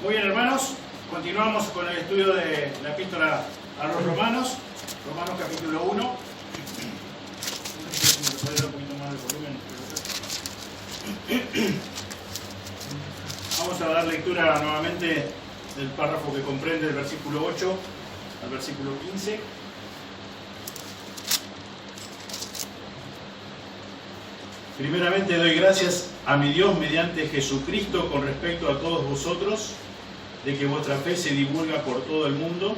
Muy bien, hermanos, continuamos con el estudio de la epístola a los Romanos, Romanos capítulo 1. Vamos a dar lectura nuevamente del párrafo que comprende el versículo 8 al versículo 15. Primeramente doy gracias a mi Dios mediante Jesucristo con respecto a todos vosotros, de que vuestra fe se divulga por todo el mundo,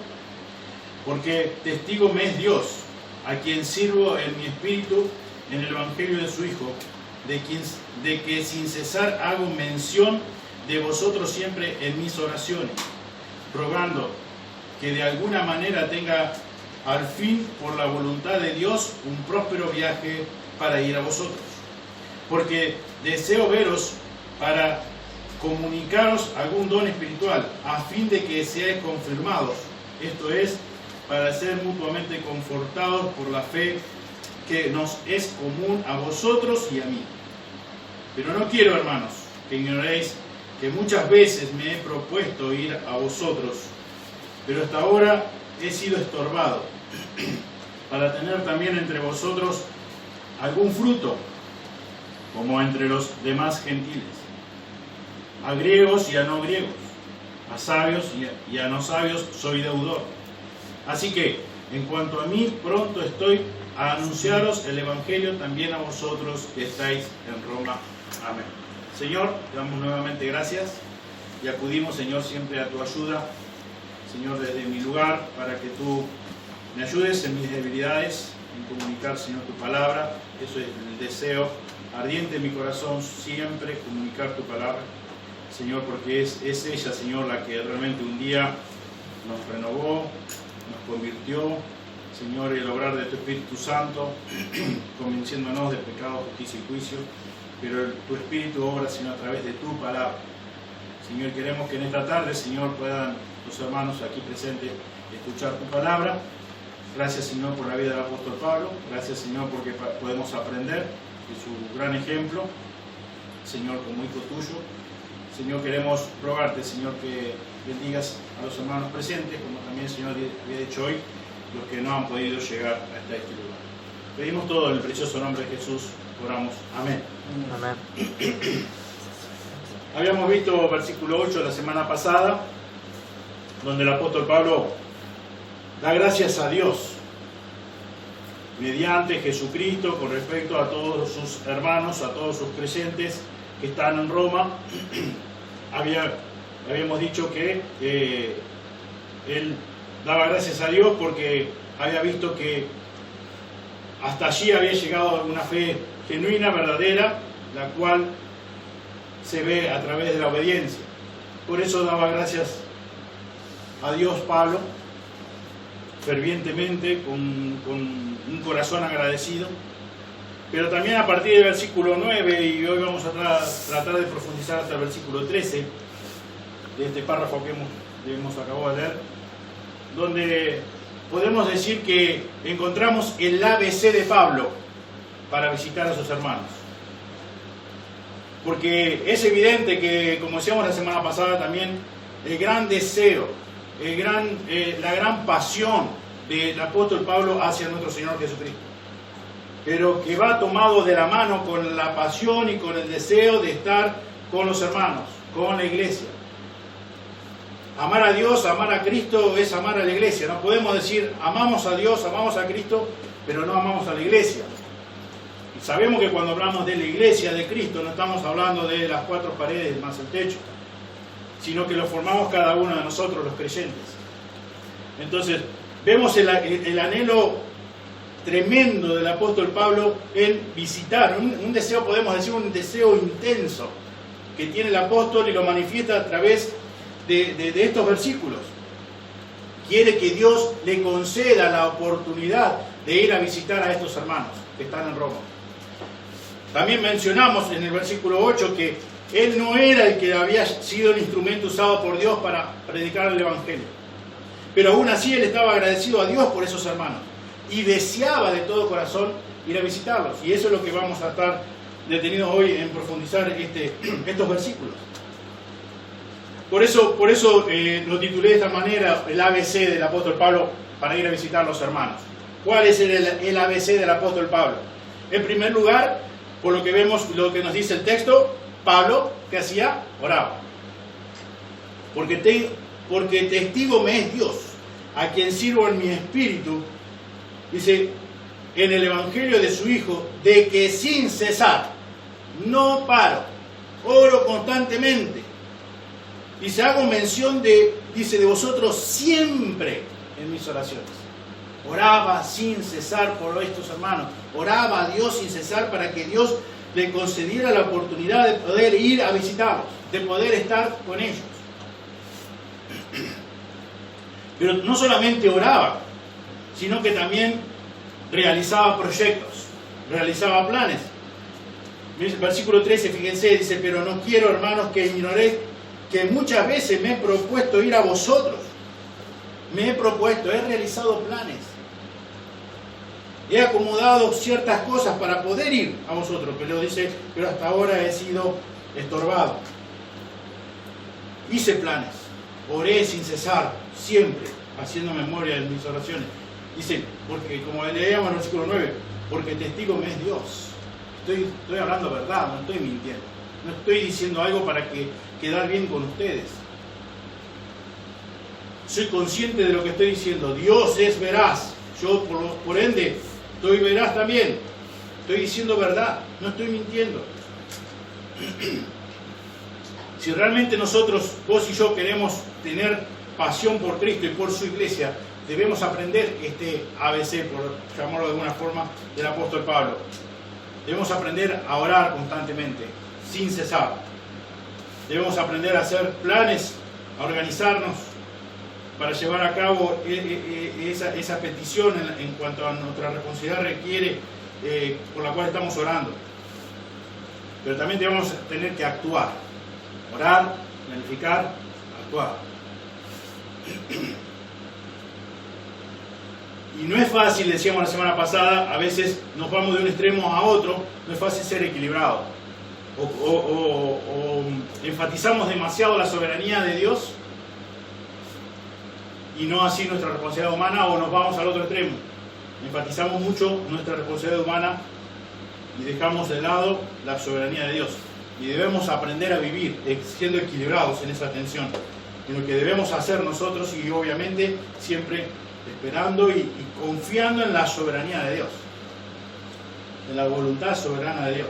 porque testigo me es Dios, a quien sirvo en mi espíritu en el Evangelio de su Hijo, de que sin cesar hago mención de vosotros siempre en mis oraciones, rogando que de alguna manera tenga al fin, por la voluntad de Dios, un próspero viaje para ir a vosotros. Porque deseo veros para comunicaros algún don espiritual, a fin de que seáis confirmados, esto es, para ser mutuamente confortados por la fe que nos es común a vosotros y a mí. Pero no quiero, hermanos, que ignoréis que muchas veces me he propuesto ir a vosotros, pero hasta ahora he sido estorbado, para tener también entre vosotros algún fruto, como entre los demás gentiles, a griegos y a no griegos, a sabios y a no sabios soy deudor. Así que, en cuanto a mí, pronto estoy a anunciaros el Evangelio también a vosotros que estáis en Roma. Amén. Señor, te damos nuevamente gracias y acudimos, Señor, siempre a tu ayuda, Señor, desde mi lugar, para que tú me ayudes en mis debilidades, en comunicar, Señor, tu palabra. Eso es el deseo ardiente en mi corazón, siempre comunicar tu palabra, Señor, porque es ella, Señor, la que realmente un día nos renovó, nos convirtió, Señor, el obrar de tu Espíritu Santo, convenciéndonos de pecado, justicia y juicio, pero tu Espíritu obra, Señor, a través de tu palabra. Señor, queremos que en esta tarde, Señor, puedan los hermanos aquí presentes escuchar tu palabra. Gracias, Señor, por la vida del apóstol Pablo. Gracias, Señor, porque podemos aprender de su gran ejemplo, Señor, como hijo tuyo. Señor, queremos rogarte, Señor, que bendigas a los hermanos presentes, como también, Señor, había dicho hoy, los que no han podido llegar hasta este lugar. Pedimos todo en el precioso nombre de Jesús, oramos. Amén. Amén. Habíamos visto versículo 8 la semana pasada, donde el apóstol Pablo da gracias a Dios mediante Jesucristo con respecto a todos sus hermanos, a todos sus creyentes que están en Roma. Habíamos dicho que él daba gracias a Dios porque había visto que hasta allí había llegado una fe genuina, verdadera, la cual se ve a través de la obediencia. Por eso daba gracias a Dios Pablo, fervientemente, con un corazón agradecido. Pero también a partir del versículo 9, y hoy vamos a tratar de profundizar hasta el versículo 13 de este párrafo que hemos acabado de leer, donde podemos decir que encontramos el ABC de Pablo para visitar a sus hermanos. Porque es evidente que, como decíamos la semana pasada también, el gran deseo, la gran pasión del apóstol Pablo hacia nuestro Señor Jesucristo, pero que va tomado de la mano con la pasión y con el deseo de estar con los hermanos, con la iglesia. Amar a Dios, amar a Cristo es amar a la iglesia. No podemos decir amamos a Dios, amamos a Cristo, pero no amamos a la iglesia. Y sabemos que cuando hablamos de la iglesia de Cristo no estamos hablando de las cuatro paredes más el techo, sino que lo formamos cada uno de nosotros, los creyentes. Entonces, vemos el anhelo tremendo del apóstol Pablo en visitar, un deseo, podemos decir, un deseo intenso que tiene el apóstol y lo manifiesta a través de estos versículos. Quiere que Dios le conceda la oportunidad de ir a visitar a estos hermanos que están en Roma. También mencionamos en el versículo 8 que él no era el que había sido el instrumento usado por Dios para predicar el Evangelio, pero aún así él estaba agradecido a Dios por esos hermanos y deseaba de todo corazón ir a visitarlos. Y eso es lo que vamos a estar detenidos hoy en profundizar estos versículos. Por eso lo titulé de esta manera, el ABC del apóstol Pablo para ir a visitar a los hermanos. ¿Cuál es el ABC del apóstol Pablo? En primer lugar, por lo que vemos, lo que nos dice el texto, Pablo, ¿qué hacía? Oraba. Porque testigo me es Dios, a quien sirvo en mi espíritu, dice, en el evangelio de su Hijo, de que sin cesar, no paro, oro constantemente. Dice, hago mención de vosotros siempre en mis oraciones. Oraba sin cesar por estos hermanos. Oraba a Dios sin cesar para que Dios le concediera la oportunidad de poder ir a visitarlos, de poder estar con ellos. Pero no solamente oraba, sino que también realizaba proyectos, realizaba planes. Versículo 13, fíjense, dice, pero no quiero, hermanos, que ignoréis que muchas veces me he propuesto ir a vosotros. He realizado planes. He acomodado ciertas cosas para poder ir a vosotros, pero dice, pero hasta ahora he sido estorbado. Hice planes, oré sin cesar, siempre, haciendo memoria en mis oraciones. Dice, porque como leíamos en el versículo 9, porque testigo me es Dios. Estoy hablando verdad, no estoy mintiendo. No estoy diciendo algo para quedar bien con ustedes. Soy consciente de lo que estoy diciendo. Dios es veraz. Yo, por ende, estoy veraz también. Estoy diciendo verdad, no estoy mintiendo. Si realmente nosotros, vos y yo, queremos tener pasión por Cristo y por su iglesia, debemos aprender este ABC, por llamarlo de alguna forma, del apóstol Pablo. Debemos aprender a orar constantemente, sin cesar. Debemos aprender a hacer planes, a organizarnos para llevar a cabo esa petición en cuanto a nuestra responsabilidad requiere, por la cual estamos orando. Pero también debemos tener que actuar. Orar, planificar, actuar. Y no es fácil, decíamos la semana pasada, a veces nos vamos de un extremo a otro, no es fácil ser equilibrado. O enfatizamos demasiado la soberanía de Dios y no así nuestra responsabilidad humana, o nos vamos al otro extremo. Enfatizamos mucho nuestra responsabilidad humana y dejamos de lado la soberanía de Dios. Y debemos aprender a vivir siendo equilibrados en esa tensión, en lo que debemos hacer nosotros y obviamente siempre esperando y confiando en la soberanía de Dios, en la voluntad soberana de Dios.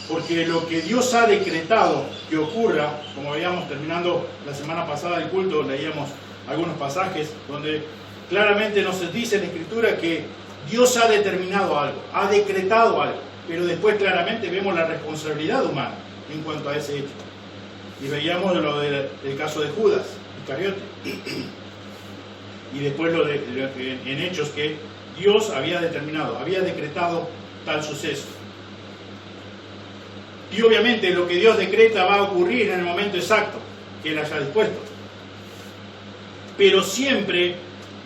Porque lo que Dios ha decretado que ocurra, como veíamos terminando la semana pasada el culto, leíamos algunos pasajes donde claramente nos dice en la Escritura que Dios ha determinado algo, ha decretado algo, pero después claramente vemos la responsabilidad humana en cuanto a ese hecho. Y veíamos el caso de Judas Iscariote. Y después en Hechos que Dios había determinado, había decretado tal suceso. Y obviamente lo que Dios decreta va a ocurrir en el momento exacto que Él haya dispuesto. Pero siempre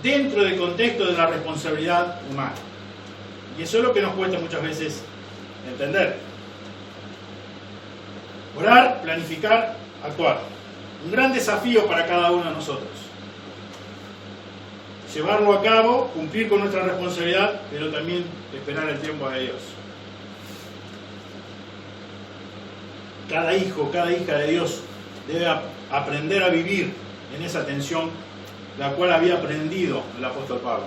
dentro del contexto de la responsabilidad humana. Y eso es lo que nos cuesta muchas veces entender. Orar, planificar, actuar. Un gran desafío para cada uno de nosotros. Llevarlo a cabo, cumplir con nuestra responsabilidad, pero también esperar el tiempo de Dios. Cada hijo, cada hija de Dios debe aprender a vivir en esa tensión, la cual había aprendido el apóstol Pablo.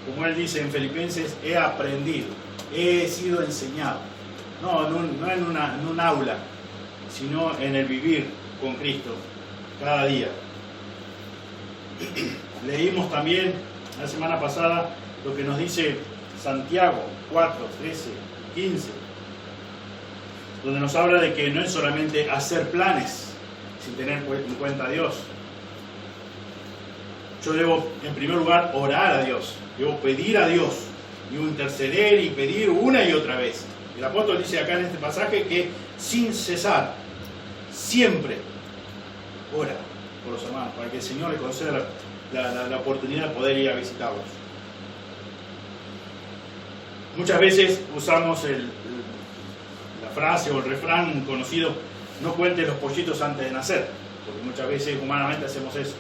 Como él dice en Filipenses, he aprendido, he sido enseñado. No en un aula, sino en el vivir con Cristo cada día. Leímos también la semana pasada lo que nos dice Santiago 4, 13, 15, donde nos habla de que no es solamente hacer planes sin tener en cuenta a Dios. Yo debo, en primer lugar, orar a Dios, debo pedir a Dios, debo interceder y pedir una y otra vez. El apóstol dice acá en este pasaje que sin cesar, siempre ora por los hermanos, para que el Señor le conceda la oportunidad de poder ir a visitarlos. Muchas veces usamos la frase o el refrán conocido, no cuentes los pollitos antes de nacer, porque muchas veces humanamente hacemos eso.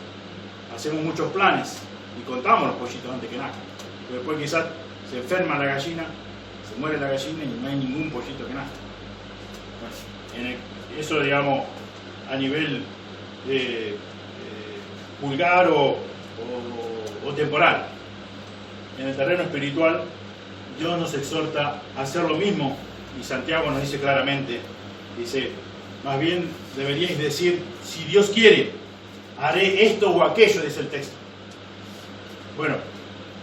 Hacemos muchos planes y contamos los pollitos antes que nazcan. Pero después quizás se enferma la gallina, se muere la gallina y no hay ningún pollito que nazca. Bueno, eso, digamos, a nivel vulgar o temporal. En el terreno espiritual, Dios nos exhorta a hacer lo mismo, y Santiago nos dice claramente, dice, más bien deberíais decir, si Dios quiere, haré esto o aquello, dice el texto. Bueno,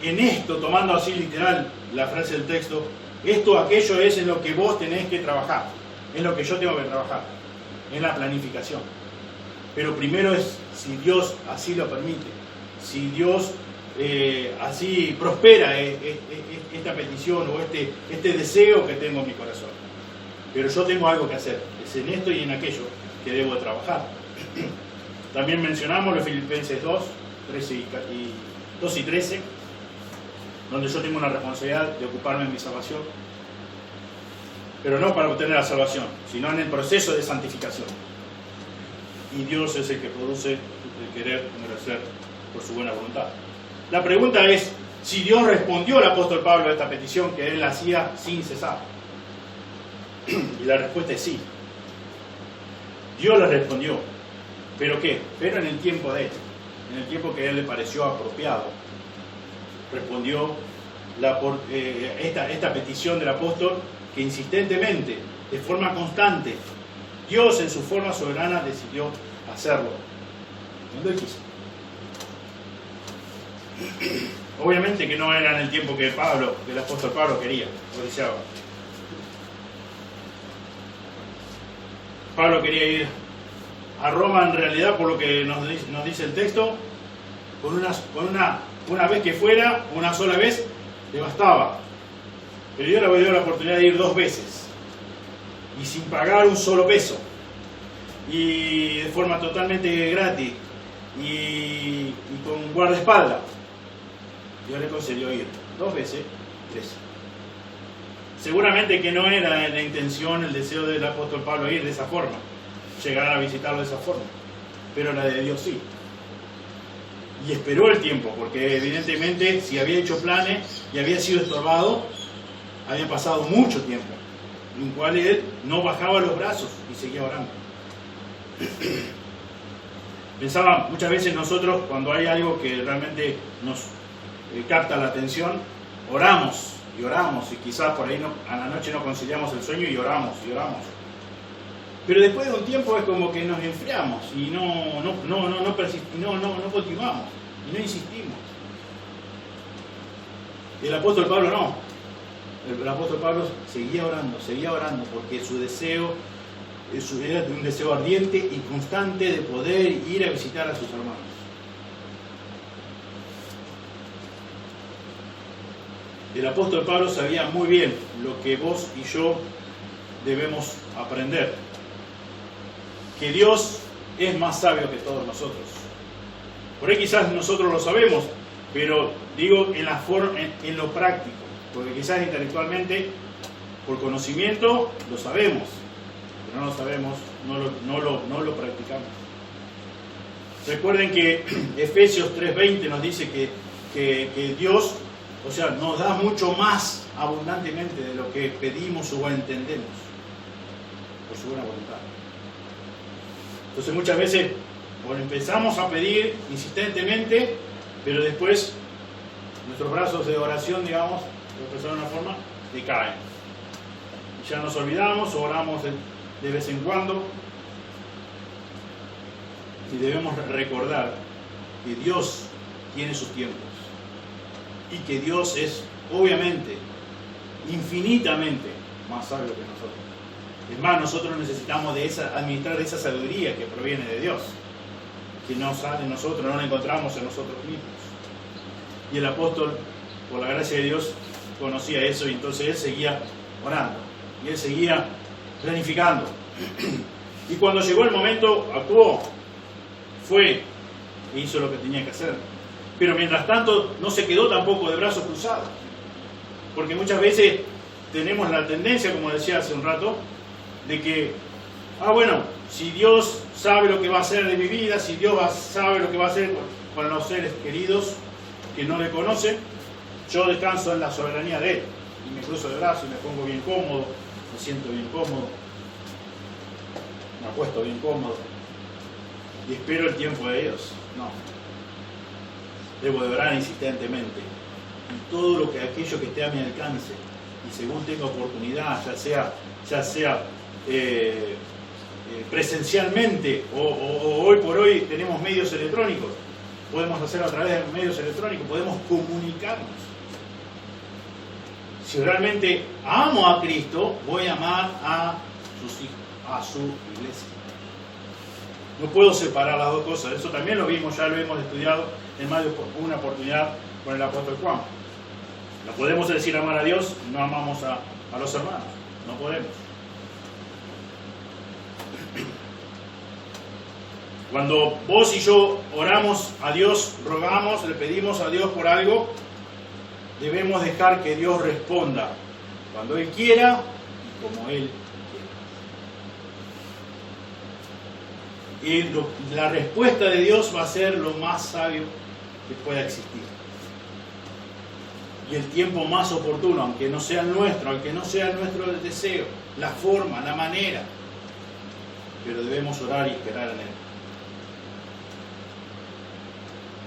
en esto, tomando así literal la frase del texto, esto o aquello es en lo que vos tenés que trabajar, es lo que yo tengo que trabajar, en la planificación. Pero primero es si Dios así lo permite, si Dios así prospera esta petición o este deseo que tengo en mi corazón. Pero yo tengo algo que hacer, es en esto y en aquello que debo de trabajar. También mencionamos los Filipenses 2 y 13, donde yo tengo una responsabilidad de ocuparme en mi salvación, pero no para obtener la salvación, sino en el proceso de santificación. Y Dios es el que produce el querer merecer por su buena voluntad. La pregunta es si Dios respondió al apóstol Pablo a esta petición que él hacía sin cesar. Y la respuesta es sí. Dios le respondió. ¿Pero qué? Pero en el tiempo de él, en el tiempo que a él le pareció apropiado. Respondió esta petición del apóstol que insistentemente, de forma constante, Dios en su forma soberana decidió hacerlo cuando él quiso. Obviamente que no era en el tiempo que el apóstol Pablo quería o deseaba. Pablo quería ir a Roma en realidad, por lo que nos dice el texto, una vez que fuera, una sola vez, le bastaba. Pero Dios le dio la oportunidad de ir 2 veces y sin pagar un solo peso y de forma totalmente gratis y con guardaespaldas. Dios le concedió ir 2 veces, 3. Seguramente que no era la intención, el deseo del apóstol Pablo ir de esa forma, llegar a visitarlo de esa forma, pero la de Dios sí. Y esperó el tiempo, porque evidentemente si había hecho planes y había sido estorbado, había pasado mucho tiempo, en el cual él no bajaba los brazos y seguía orando. Pensaba muchas veces nosotros, cuando hay algo que realmente nos capta la atención, oramos y oramos, y quizás por ahí a la noche no conciliamos el sueño y oramos y oramos. Pero después de un tiempo es como que nos enfriamos y no continuamos y no insistimos. El apóstol Pablo no. El apóstol Pablo seguía orando, porque su deseo era un deseo ardiente y constante de poder ir a visitar a sus hermanos. El apóstol Pablo sabía muy bien lo que vos y yo debemos aprender. Que Dios es más sabio que todos nosotros. Por ahí quizás nosotros lo sabemos, pero digo en lo práctico, porque quizás intelectualmente, por conocimiento, lo sabemos, pero no lo sabemos, no lo practicamos. Recuerden que Efesios 3:20 nos dice que Dios, o sea, nos da mucho más abundantemente de lo que pedimos o entendemos, por su buena voluntad. Entonces muchas veces empezamos a pedir insistentemente, pero después nuestros brazos de oración, digamos, por expresar de una forma, decaen. Y ya nos olvidamos, oramos de vez en cuando, y debemos recordar que Dios tiene sus tiempos y que Dios es, obviamente, infinitamente más sabio que nosotros. Es más, nosotros necesitamos administrar esa sabiduría que proviene de Dios, que no sale en nosotros, no la encontramos en nosotros mismos. Y el apóstol, por la gracia de Dios, conocía eso, y entonces él seguía orando, y él seguía planificando. Y cuando llegó el momento, actuó, fue e hizo lo que tenía que hacer. Pero mientras tanto, no se quedó tampoco de brazos cruzados, porque muchas veces tenemos la tendencia, como decía hace un rato, de que, bueno, si Dios sabe lo que va a hacer de mi vida, si Dios sabe lo que va a hacer con los seres queridos que no le conocen, yo descanso en la soberanía de Él. Y me cruzo de brazos y me pongo bien cómodo, me siento bien cómodo, me acuesto bien cómodo y espero el tiempo de Dios. No. Debo de orar insistentemente. Y todo aquello que esté a mi alcance, y según tenga oportunidad, ya sea presencialmente o hoy por hoy tenemos medios electrónicos, podemos hacerlo a través de medios electrónicos, podemos comunicarnos. Si realmente amo a Cristo, voy a amar a sus hijos, a su iglesia. No puedo separar las dos cosas. Eso también lo vimos, ya lo hemos estudiado en más de una oportunidad con el apóstol Juan. No podemos decir amar a Dios, no amamos a los hermanos. No podemos. Cuando vos y yo oramos a Dios, rogamos, le pedimos a Dios por algo, debemos dejar que Dios responda cuando Él quiera y como Él quiera. Y la respuesta de Dios va a ser lo más sabio que pueda existir. Y el tiempo más oportuno, aunque no sea nuestro, aunque no sea nuestro deseo, la forma, la manera, pero debemos orar y esperar en Él.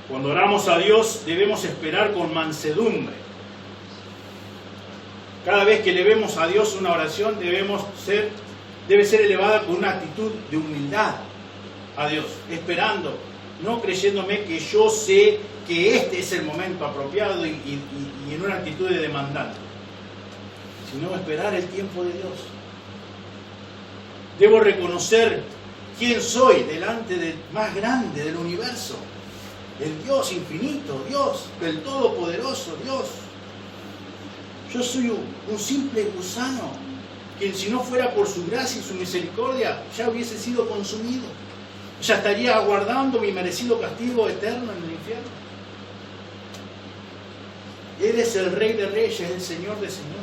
Cuando oramos a Dios debemos esperar con mansedumbre. Cada vez que le vemos a Dios una oración debe ser elevada con una actitud de humildad a Dios, esperando, no creyéndome que yo sé que este es el momento apropiado y en una actitud de demandante, sino esperar el tiempo de Dios. Debo reconocer quién soy delante del más grande del universo, el Dios infinito, Dios, el Todopoderoso, Dios. Yo soy un simple gusano, que si no fuera por su gracia y su misericordia, ya hubiese sido consumido. Ya estaría aguardando mi merecido castigo eterno en el infierno. Él es el Rey de Reyes, el Señor de Señores.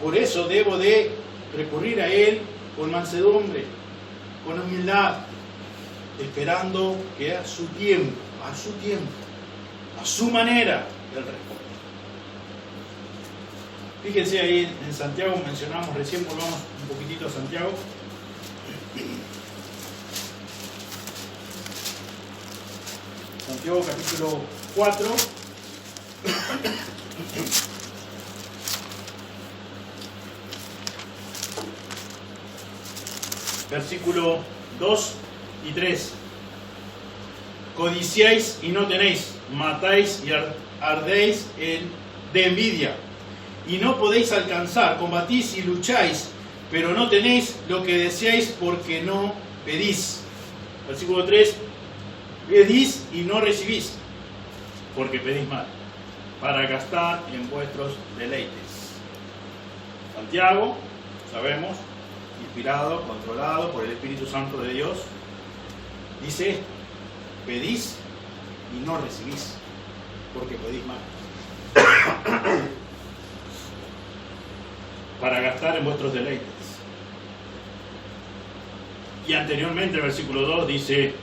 Por eso debo de recurrir a Él con mansedumbre, con humildad, esperando que a su tiempo, a su manera, Él responda. Fíjense ahí en Santiago, mencionamos recién, volvamos un poquitito a Santiago. Santiago capítulo 4. Versículo 2 y 3. Codiciáis y no tenéis, matáis y ardéis de envidia, y no podéis alcanzar, combatís y lucháis, pero no tenéis lo que deseáis porque no pedís. Versículo 3. Pedís y no recibís, porque pedís mal, para gastar en vuestros deleites. Santiago, sabemos, inspirado, controlado por el Espíritu Santo de Dios, dice esto: pedís y no recibís, porque pedís mal, para gastar en vuestros deleites. Y anteriormente el versículo 2 dice,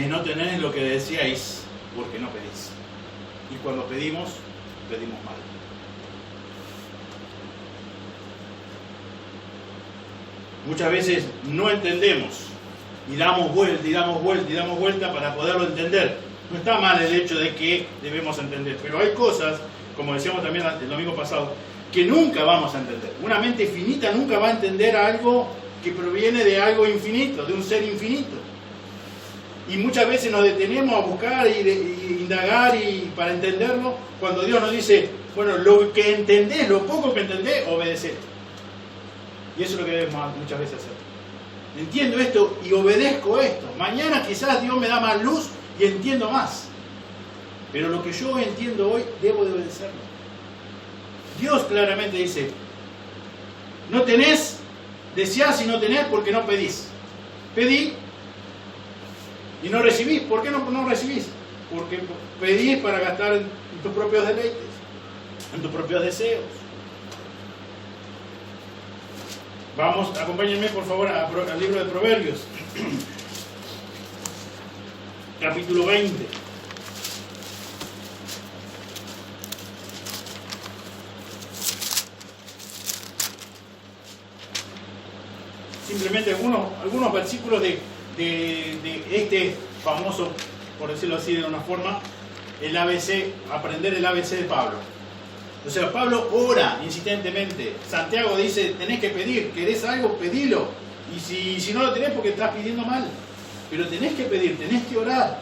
no tenéis lo que deseáis porque no pedís. Y cuando pedimos mal. Muchas veces no entendemos y damos vuelta para poderlo entender. No está mal el hecho de que debemos entender, pero hay cosas, como decíamos también el domingo pasado, que nunca vamos a entender. Una mente finita nunca va a entender algo que proviene de algo infinito, de un ser infinito. Y muchas veces nos detenemos a buscar y indagar para entenderlo, cuando Dios nos dice, bueno, lo que entendés, lo poco que entendés, obedeced. Y eso es lo que debemos muchas veces hacer. Entiendo esto y obedezco esto. Mañana quizás Dios me da más luz y entiendo más. Pero lo que yo entiendo hoy, debo de obedecerlo. Dios claramente dice, no tenés, deseás y no tenés porque no pedís. Pedí y no recibís. ¿Por qué no recibís? Porque pedís para gastar en tus propios deleites, en tus propios deseos. Vamos, acompáñenme por favor al libro de Proverbios, capítulo 20. Simplemente algunos versículos de este famoso, por decirlo así de una forma, el ABC, aprender el ABC de Pablo. O sea, Pablo ora insistentemente. Santiago dice, tenés que pedir, querés algo, pedilo. Y si no lo tenés, porque estás pidiendo mal. Pero tenés que pedir, tenés que orar.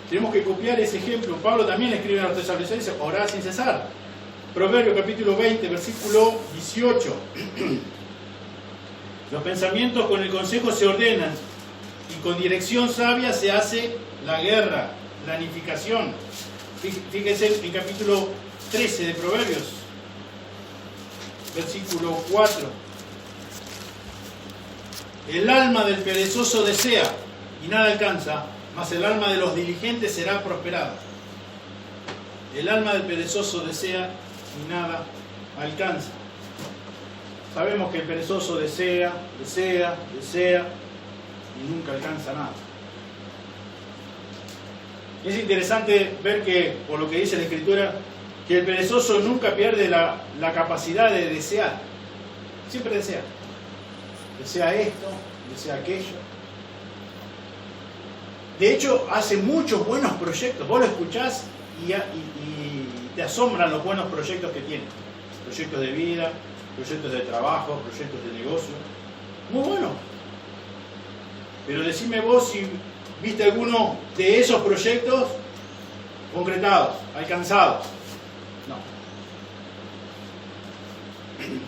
Tenemos que copiar ese ejemplo. Pablo también escribe a los tesalonicenses, orar sin cesar. Proverbios capítulo 20, versículo 18. Los pensamientos con el consejo se ordenan, y con dirección sabia se hace la guerra, planificación. Fíjense en capítulo 13 de Proverbios, versículo 4. El alma del perezoso desea y nada alcanza, mas el alma de los diligentes será prosperada. El alma del perezoso desea y nada alcanza. Sabemos que el perezoso desea y nunca alcanza nada. Es interesante ver que, por lo que dice la Escritura, que el perezoso nunca pierde la capacidad de desear. Siempre desea. Desea esto, desea aquello. De hecho, hace muchos buenos proyectos. Vos lo escuchás y te asombran los buenos proyectos que tiene. Proyectos de vida, proyectos de trabajo, proyectos de negocio. Muy bueno. Pero decime vos si viste alguno de esos proyectos concretados, alcanzados. No.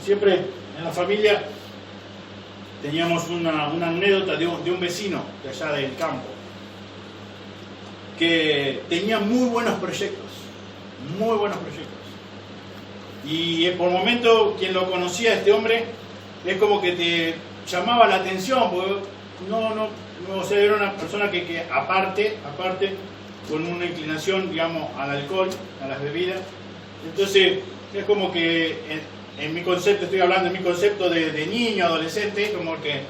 Siempre en la familia teníamos una anécdota de un vecino de allá del campo que tenía muy buenos proyectos. Y por momento quien lo conocía, este hombre, es como que te llamaba la atención, porque o sea, era una persona que aparte, con una inclinación, digamos, al alcohol, a las bebidas. Entonces, es como que en mi concepto, estoy hablando en mi concepto de niño, adolescente, como que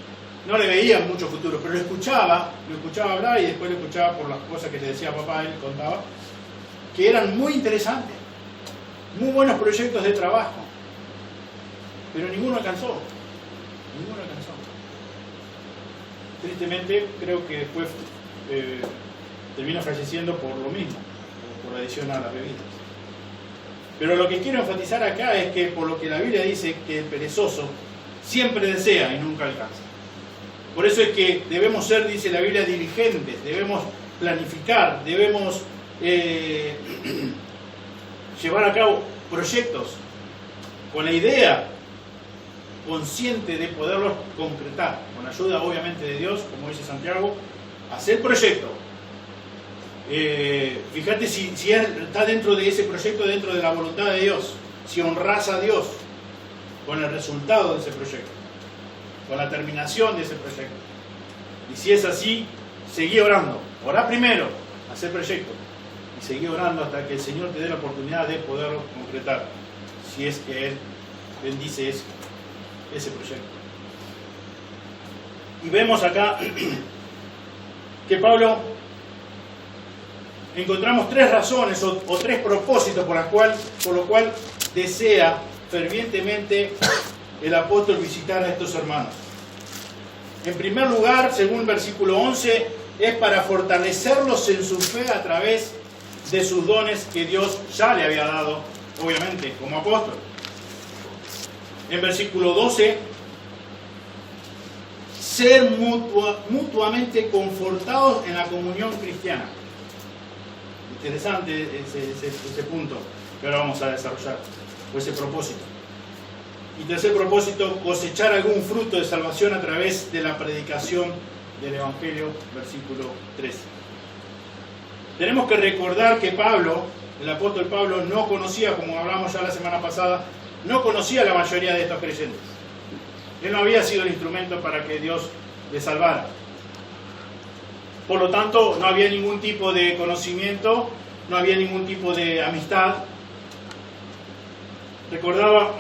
no le veía mucho futuro, pero lo escuchaba hablar y después lo escuchaba por las cosas que le decía papá, él contaba, que eran muy interesantes, muy buenos proyectos de trabajo, pero ninguno alcanzó. Tristemente, creo que después termina falleciendo por lo mismo, por adicción a las bebidas. Pero lo que quiero enfatizar acá es que, por lo que la Biblia dice, que el perezoso siempre desea y nunca alcanza. Por eso es que debemos ser, dice la Biblia, diligentes, debemos planificar, debemos llevar a cabo proyectos con la idea consciente de poderlos concretar, con ayuda obviamente de Dios, como dice Santiago, hacer proyecto. Fíjate si está dentro de ese proyecto, dentro de la voluntad de Dios, si honras a Dios con el resultado de ese proyecto, con la terminación de ese proyecto. Y si es así, seguí orando. Orá primero, hacer proyecto, y seguí orando hasta que el Señor te dé la oportunidad de poderlo concretar, si es que Él bendice ese proyecto. Y vemos acá que Pablo, encontramos tres razones o tres propósitos por lo cual desea fervientemente el apóstol visitar a estos hermanos. En primer lugar, según el versículo 11, es para fortalecerlos en su fe a través de sus dones que Dios ya le había dado, obviamente, como apóstol. En versículo 12, ser mutuamente confortados en la comunión cristiana. Interesante ese punto que ahora vamos a desarrollar, o ese propósito. Y tercer propósito, cosechar algún fruto de salvación a través de la predicación del Evangelio, versículo 13. Tenemos que recordar que Pablo, el apóstol Pablo, no conocía, como hablamos ya la semana pasada, no conocía a la mayoría de estos creyentes. Él no había sido el instrumento para que Dios le salvara. Por lo tanto, no había ningún tipo de conocimiento, no había ningún tipo de amistad. Recordaba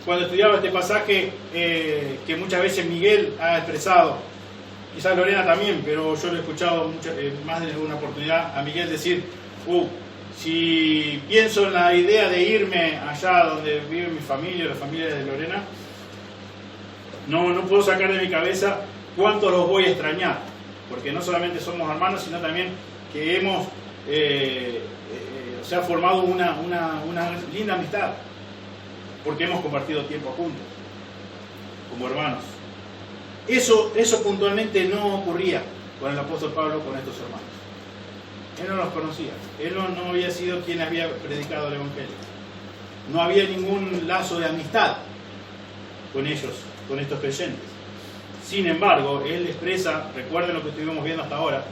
cuando estudiaba este pasaje que muchas veces Miguel ha expresado, quizás Lorena también, pero yo lo he escuchado más de una oportunidad a Miguel decir, si pienso en la idea de irme allá donde vive mi familia, la familia de Lorena, no puedo sacar de mi cabeza cuánto los voy a extrañar, porque no solamente somos hermanos, sino también que hemos se ha formado una linda amistad, porque hemos compartido tiempo juntos, como hermanos. Eso puntualmente no ocurría con el apóstol Pablo, con estos hermanos. Él no los conocía, él no había sido quien había predicado el Evangelio. No había ningún lazo de amistad con ellos, con estos creyentes. Sin embargo, él expresa, recuerden lo que estuvimos viendo hasta ahora,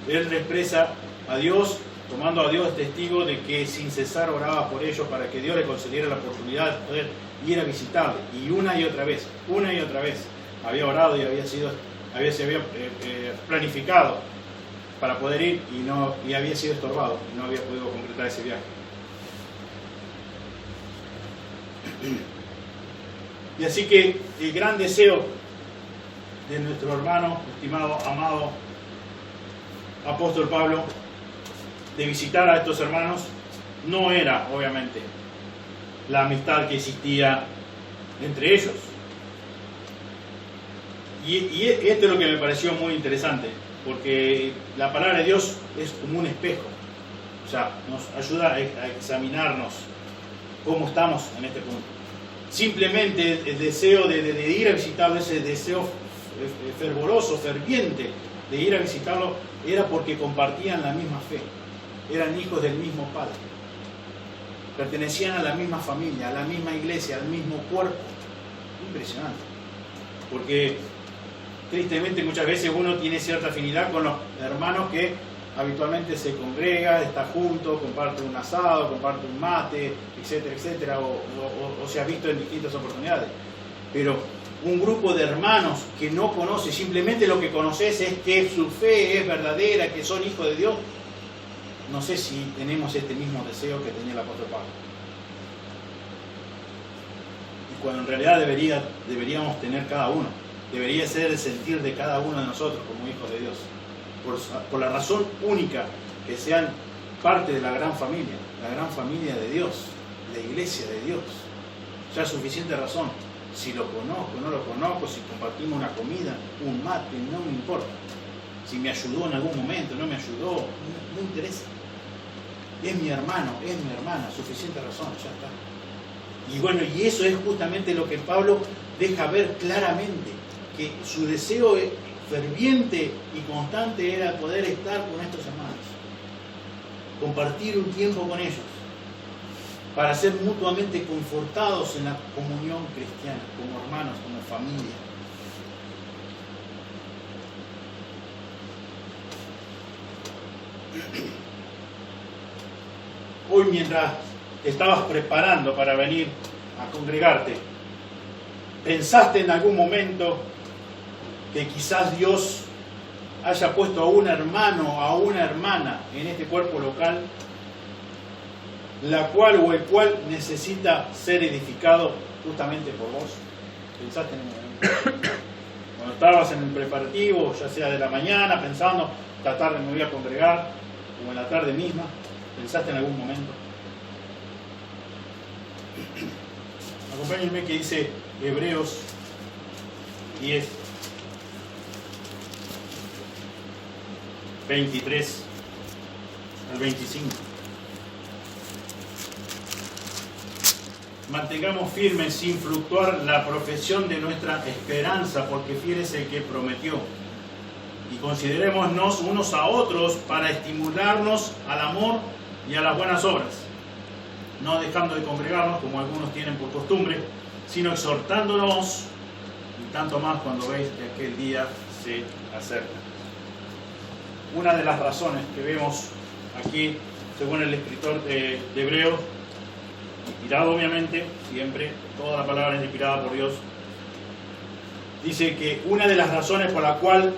él expresa a Dios, tomando a Dios testigo de que sin cesar oraba por ellos para que Dios le concediera la oportunidad de poder ir a visitarle. Y una y otra vez, había orado y se había planificado para poder ir y había sido estorbado y no había podido concretar ese viaje. Y así que el gran deseo de nuestro hermano, estimado, amado apóstol Pablo, de visitar a estos hermanos, no era, obviamente, la amistad que existía entre ellos. Y esto es lo que me pareció muy interesante, porque la palabra de Dios es como un espejo, o sea, nos ayuda a examinarnos cómo estamos en este punto. Simplemente el deseo de ir a visitarlo, ese deseo fervoroso, ferviente de ir a visitarlo, era porque compartían la misma fe, eran hijos del mismo Padre, pertenecían a la misma familia, a la misma iglesia, al mismo cuerpo. Impresionante, porque tristemente muchas veces uno tiene cierta afinidad con los hermanos que habitualmente se congrega, está junto, comparte un asado, comparte un mate, etcétera, etcétera, o se ha visto en distintas oportunidades. Pero un grupo de hermanos que no conoce, simplemente lo que conoces es que su fe es verdadera, que son hijos de Dios, no sé si tenemos este mismo deseo que tenía el apóstol Pablo. Y cuando en realidad deberíamos tener cada uno. Debería ser el sentir de cada uno de nosotros como hijos de Dios. Por la razón única que sean parte de la gran familia de Dios, la iglesia de Dios. Ya es suficiente razón. Si lo conozco, no lo conozco, si compartimos una comida, un mate, no me importa. Si me ayudó en algún momento, no me ayudó, no interesa. Es mi hermano, es mi hermana, suficiente razón, ya está. Y bueno, y eso es justamente lo que Pablo deja ver claramente, que su deseo ferviente y constante era poder estar con estos hermanos, compartir un tiempo con ellos, para ser mutuamente confortados en la comunión cristiana, como hermanos, como familia. Hoy, mientras te estabas preparando para venir a congregarte, ¿pensaste en algún momento que quizás Dios haya puesto a un hermano o a una hermana en este cuerpo local, la cual o el cual necesita ser edificado justamente por vos? ¿Pensaste en un momento? Cuando estabas en el preparativo, ya sea de la mañana, pensando, esta tarde me voy a congregar, o en la tarde misma, ¿pensaste en algún momento? Acompáñenme que dice Hebreos 10, 23 al 25. Mantengamos firmes sin fluctuar la profesión de nuestra esperanza, porque fiel es el que prometió. Y considerémonos unos a otros para estimularnos al amor y a las buenas obras, no dejando de congregarnos como algunos tienen por costumbre, sino exhortándonos, y tanto más cuando veis que aquel día se acerca. Una de las razones que vemos aquí, según el escritor de Hebreos, inspirado obviamente, siempre, toda la palabra es inspirada por Dios, dice que una de las razones por la cual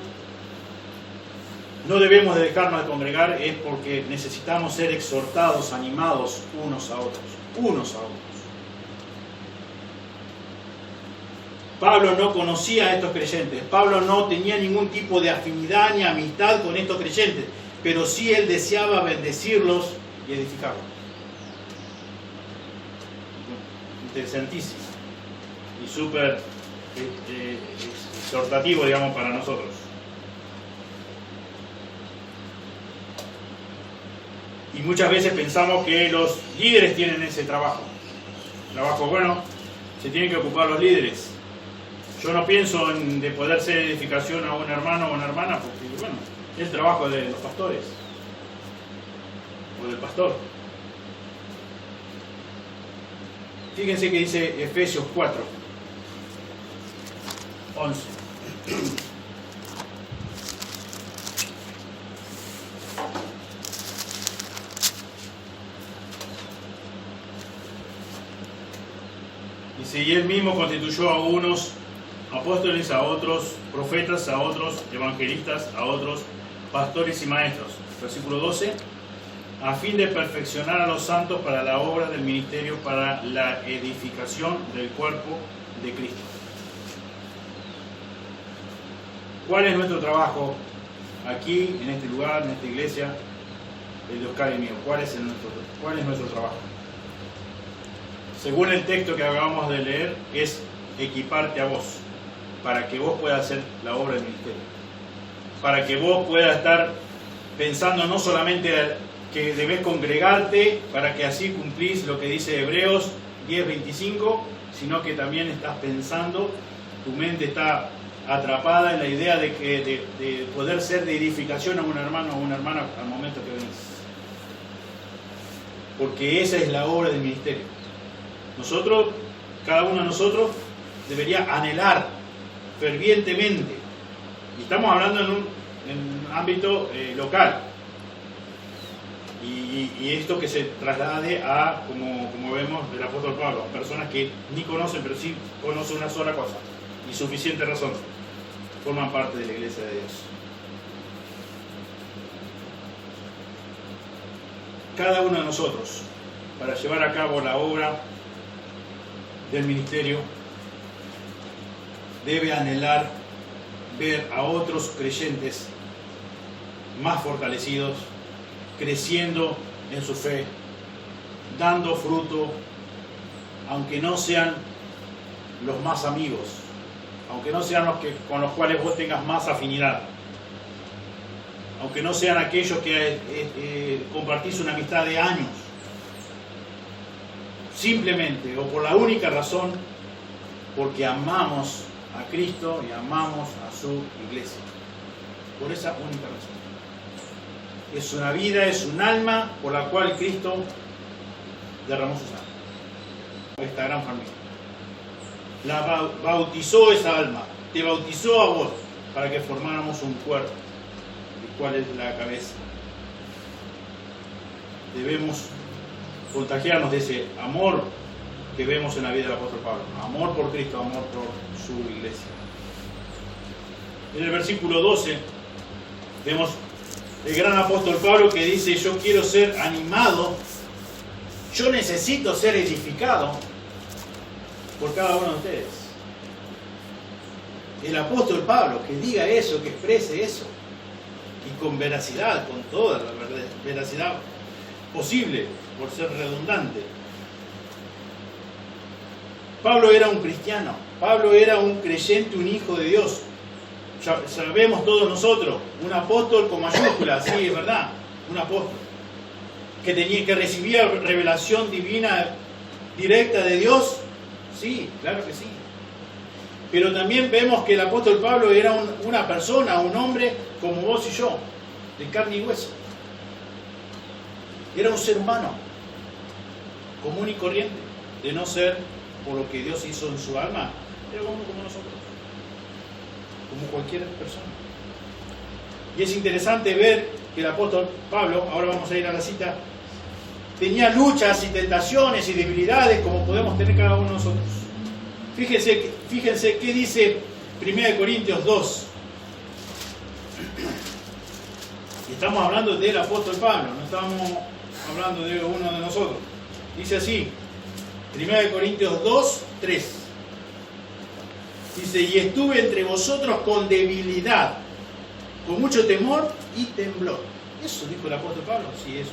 no debemos de dejarnos de congregar es porque necesitamos ser exhortados, animados unos a otros. Pablo no conocía a estos creyentes. Pablo no tenía ningún tipo de afinidad ni amistad con estos creyentes. Pero sí él deseaba bendecirlos y edificarlos. Interesantísimo. Y súper exhortativo, digamos, para nosotros. Y muchas veces pensamos que los líderes tienen ese trabajo. Bueno, se tienen que ocupar los líderes. Yo no pienso en de poder ser edificación a un hermano o una hermana, porque bueno, es el trabajo de los pastores o del pastor. Fíjense que dice Efesios 4, 11. Dice, y él mismo constituyó a unos apóstoles, a otros profetas, a otros evangelistas, a otros pastores y maestros. Versículo 12. A fin de perfeccionar a los santos para la obra del ministerio, para la edificación del cuerpo de Cristo. ¿Cuál es nuestro trabajo aquí, en este lugar, en esta iglesia, el de Oscar y mío? ¿Cuál es nuestro trabajo? Según el texto que acabamos de leer, es equiparte a vos, para que vos puedas hacer la obra del ministerio. Para que vos puedas estar pensando no solamente que debes congregarte, para que así cumplís lo que dice Hebreos 10:25, sino que también estás pensando, tu mente está atrapada en la idea de poder ser de edificación a un hermano o una hermana al momento que venís. Porque esa es la obra del ministerio. Nosotros, cada uno de nosotros, debería anhelar fervientemente. Y estamos hablando en un ámbito local. Y esto que se traslade a, como vemos, del apóstol Pablo, a personas que ni conocen, pero sí conocen una sola cosa, y suficiente razón, forman parte de la iglesia de Dios. Cada uno de nosotros, para llevar a cabo la obra del ministerio, debe anhelar ver a otros creyentes más fortalecidos, creciendo en su fe, dando fruto, aunque no sean los más amigos, aunque no sean con los cuales vos tengas más afinidad, aunque no sean aquellos que compartís una amistad de años, simplemente o por la única razón, porque amamos a Cristo y amamos a su iglesia. Por esa única razón. Es una vida, es un alma por la cual Cristo derramó su sangre. Esta gran familia. La bautizó esa alma, te bautizó a vos para que formáramos un cuerpo, el cual es la cabeza. Debemos contagiarnos de ese amor que vemos en la vida del apóstol Pablo. Amor por Cristo, amor por su iglesia. En el versículo 12 vemos el gran apóstol Pablo que dice: yo quiero ser animado, yo necesito ser edificado por cada uno de ustedes. El apóstol Pablo que diga eso, que exprese eso, y con veracidad, con toda la veracidad posible, por ser redundante. Pablo era un cristiano, Pablo era un creyente, un hijo de Dios. Ya sabemos todos nosotros, un apóstol con mayúsculas, sí, es verdad, un apóstol que recibía revelación divina directa de Dios, sí, claro que sí. Pero también vemos que el apóstol Pablo era una persona, un hombre como vos y yo, de carne y hueso. Era un ser humano, común y corriente, de no ser por lo que Dios hizo en su alma, era como nosotros, como cualquier persona. Y es interesante ver que el apóstol Pablo, ahora vamos a ir a la cita, tenía luchas y tentaciones y debilidades como podemos tener cada uno de nosotros. Fíjense qué dice 1 Corintios 2. Y estamos hablando del apóstol Pablo, no estamos hablando de uno de nosotros. Dice así, 1 Corintios 2, 3. Dice, y estuve entre vosotros con debilidad, con mucho temor y temblor. Eso dijo el apóstol Pablo. Sí, eso.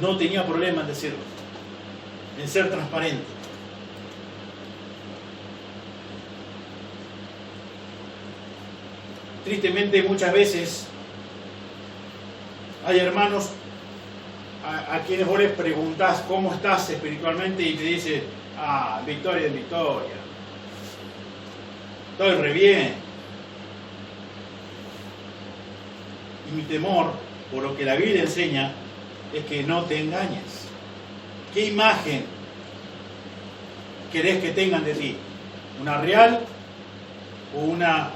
No tenía problema en decirlo, en ser transparente. Tristemente, muchas veces hay hermanos a quienes vos les preguntás cómo estás espiritualmente y te dicen, victoria en victoria, estoy re bien. Y mi temor, por lo que la Biblia enseña, es que no te engañes. ¿Qué imagen querés que tengan de ti? ¿Una real o una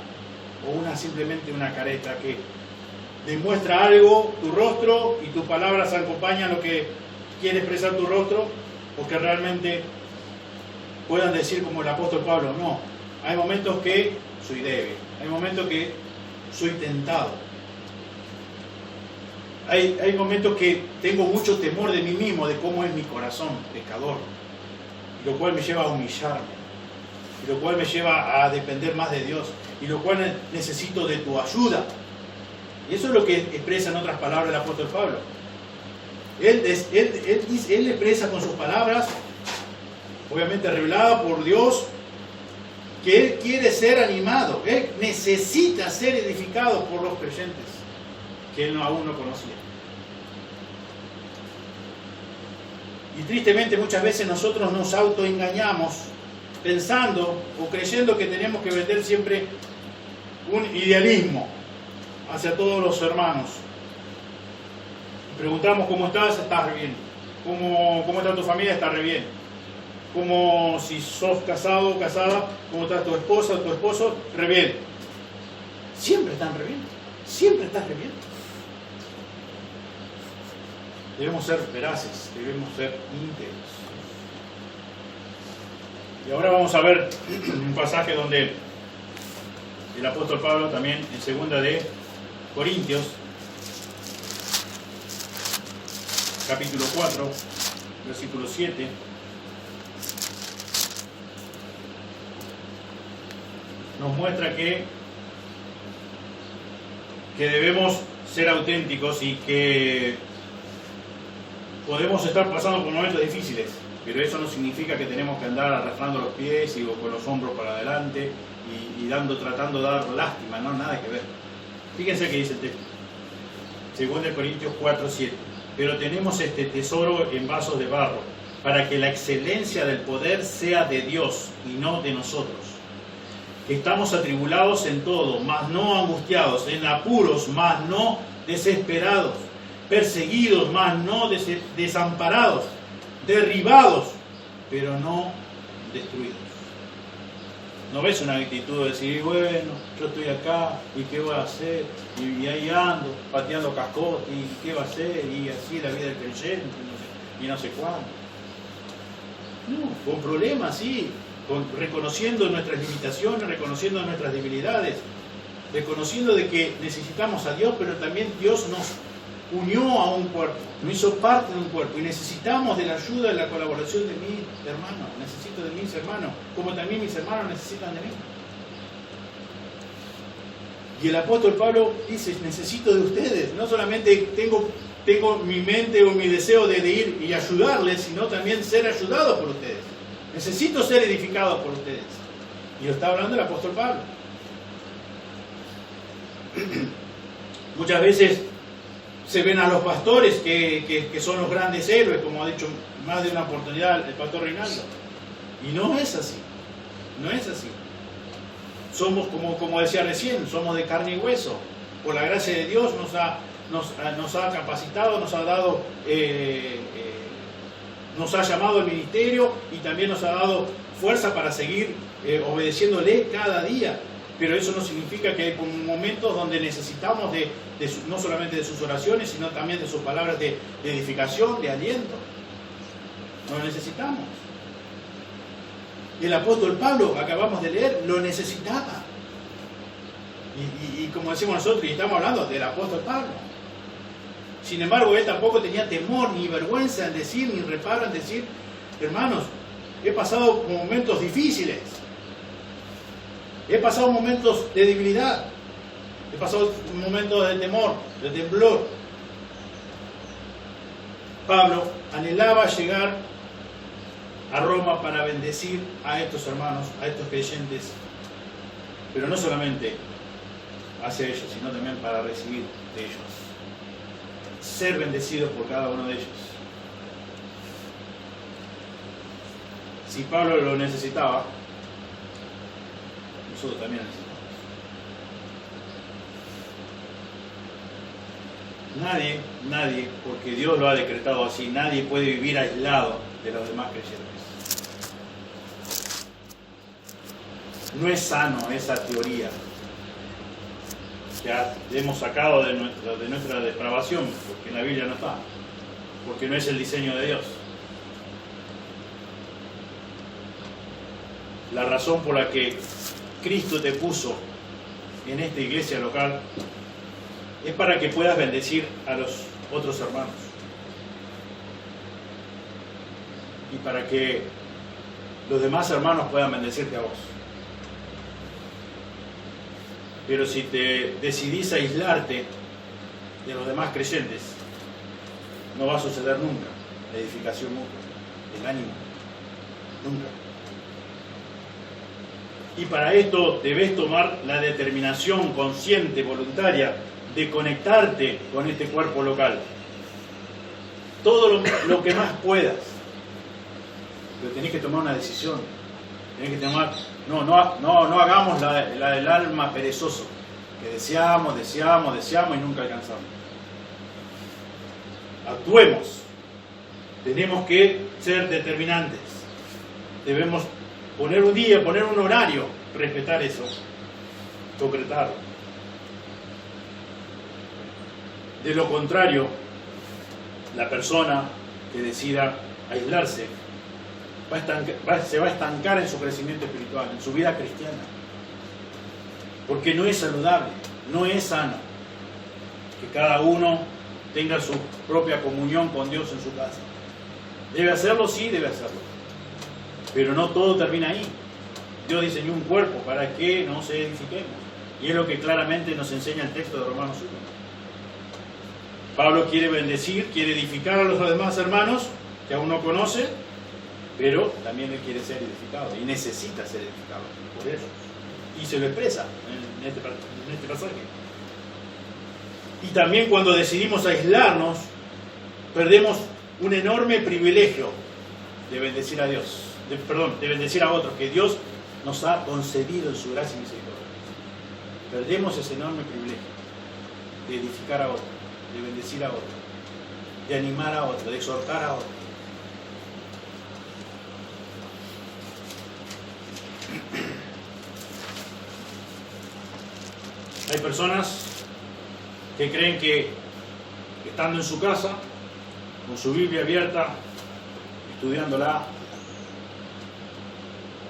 simplemente una careta que demuestra algo, tu rostro y tus palabras acompañan lo que quiere expresar tu rostro, o que realmente puedan decir como el apóstol Pablo? No, hay momentos que soy débil, hay momentos que soy tentado, hay momentos que tengo mucho temor de mí mismo, de cómo es mi corazón pecador, lo cual me lleva a humillarme, y lo cual me lleva a depender más de Dios, y lo cual necesito de tu ayuda. Y eso es lo que expresa en otras palabras el apóstol Pablo. Él expresa con sus palabras, obviamente revelada por Dios, que él quiere ser animado, él necesita ser edificado por los creyentes que él aún no conocía. Y tristemente muchas veces nosotros nos autoengañamos pensando o creyendo que tenemos que vender siempre un idealismo hacia todos los hermanos. Preguntamos cómo estás, estás re bien. ¿Cómo está tu familia? Está re bien. Como si sos casado o casada, ¿cómo está tu esposa o tu esposo? Re bien. Siempre están re bien. Siempre estás re bien. Debemos ser veraces, debemos ser íntegros. Y ahora vamos a ver un pasaje donde el apóstol Pablo también en 2 de Corintios, capítulo 4, versículo 7. Nos muestra que debemos ser auténticos y que podemos estar pasando por momentos difíciles, pero eso no significa que tenemos que andar arrastrando los pies y con los hombros para adelante y tratando de dar lástima, no, nada que ver. Fíjense que dice el texto, 2 de Corintios 4, 7. Pero tenemos este tesoro en vasos de barro, para que la excelencia del poder sea de Dios y no de nosotros. Que estamos atribulados en todo, mas no angustiados, en apuros, mas no desesperados, perseguidos, mas no desamparados, derribados, pero no destruidos. ¿No ves una actitud de decir, bueno, yo estoy acá, y qué voy a hacer? Y ahí ando, pateando cascote, y qué va a hacer? Y así la vida del creyente, y no sé cuándo. No, con problemas, sí, reconociendo nuestras limitaciones, reconociendo nuestras debilidades, reconociendo de que necesitamos a Dios, pero también Dios nos unió a un cuerpo, nos hizo parte de un cuerpo, y necesitamos de la ayuda, de la colaboración de mis hermanos. Necesito de mis hermanos, como también mis hermanos necesitan de mí. Y el apóstol Pablo dice, necesito de ustedes. No solamente tengo mi mente o mi deseo de ir y ayudarles, sino también ser ayudado por ustedes. Necesito ser edificado por ustedes. Y lo está hablando el apóstol Pablo. Muchas veces se ven a los pastores que son los grandes héroes, como ha dicho más de una oportunidad el pastor Reinaldo. Y no es así. No es así. Somos, como decía recién, somos de carne y hueso. Por la gracia de Dios nos ha capacitado, nos ha dado, nos ha llamado al ministerio y también nos ha dado fuerza para seguir obedeciéndole cada día. Pero eso no significa que hay momentos donde necesitamos no solamente de sus oraciones, sino también de sus palabras de edificación, de aliento. Lo necesitamos. Y el apóstol Pablo, acabamos de leer, lo necesitaba. Y como decimos nosotros, y estamos hablando del apóstol Pablo. Sin embargo, él tampoco tenía temor ni vergüenza en decir, ni reparo en decir, hermanos, He pasado momentos difíciles. He pasado momentos de debilidad. He pasado momentos de temor, de temblor. Pablo anhelaba llegar a Roma para bendecir a estos hermanos, a estos creyentes, pero no solamente hacia ellos, sino también para recibir de ellos. Ser bendecidos por cada uno de ellos. Si Pablo lo necesitaba, nosotros también necesitamos. Nadie, porque Dios lo ha decretado así, nadie puede vivir aislado de los demás creyentes. No es sano esa teoría que hemos sacado de nuestra depravación, porque en la Biblia no está, porque no es el diseño de Dios. La razón por la que Cristo te puso en esta iglesia local es para que puedas bendecir a los otros hermanos y para que los demás hermanos puedan bendecirte a vos. Pero si te decidís aislarte de los demás creyentes, no va a suceder nunca la edificación mutua, el ánimo, nunca. Y para esto debes tomar la determinación consciente, voluntaria, de conectarte con este cuerpo local. Todo lo que más puedas. Pero tenés que tomar una decisión. Tenés que tomar... No hagamos la del alma perezoso, que deseamos y nunca alcanzamos. Actuemos. Tenemos que ser determinantes. Debemos poner un día, poner un horario, respetar eso, concretarlo. De lo contrario, la persona que decida aislarse se va a estancar en su crecimiento espiritual, en su vida cristiana. Porque no es saludable, no es sano que cada uno tenga su propia comunión con Dios en su casa. ¿Debe hacerlo? Sí, debe hacerlo. Pero no todo termina ahí. Dios diseñó un cuerpo para que nos edifiquemos. Y es lo que claramente nos enseña el texto de Romanos 1. Pablo quiere bendecir, quiere edificar a los demás hermanos que aún no conoce, pero también él quiere ser edificado y necesita ser edificado por ellos. Y se lo expresa en este pasaje. Y también cuando decidimos aislarnos, perdemos un enorme privilegio de bendecir a Dios, de bendecir a otros, que Dios nos ha concedido en su gracia y misericordia. Perdemos ese enorme privilegio de edificar a otros, de bendecir a otros, de animar a otros, de exhortar a otros. Hay personas que creen que estando en su casa, con su Biblia abierta, estudiándola,